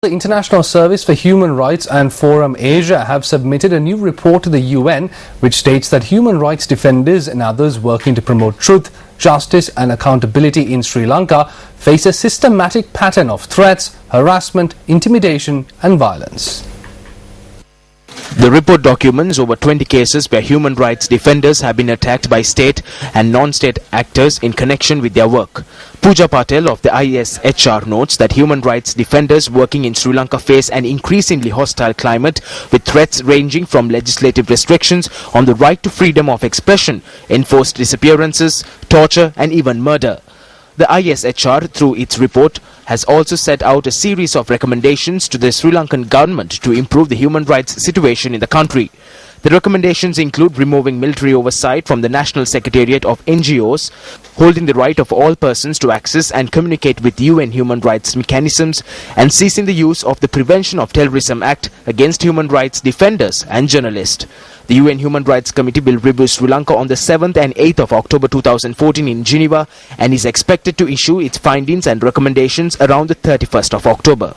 The International Service for Human Rights and Forum Asia have submitted a new report to the UN which states that human rights defenders and others working to promote truth, justice and accountability in Sri Lanka face a systematic pattern of threats, harassment, intimidation and violence. The report documents over 20 cases where human rights defenders have been attacked by state and non-state actors in connection with their work. Pooja Patel of the ISHR notes that human rights defenders working in Sri Lanka face an increasingly hostile climate with threats ranging from legislative restrictions on the right to freedom of expression, enforced disappearances, torture and even murder. The ISHR, through its report, has also set out a series of recommendations to the Sri Lankan government to improve the human rights situation in the country. The recommendations include removing military oversight from the National Secretariat of NGOs, holding the right of all persons to access and communicate with UN human rights mechanisms, and ceasing the use of the Prevention of Terrorism Act against human rights defenders and journalists. The UN Human Rights Committee will review Sri Lanka on the 7th and 8th of October 2014 in Geneva and is expected to issue its findings and recommendations around the 31st of October.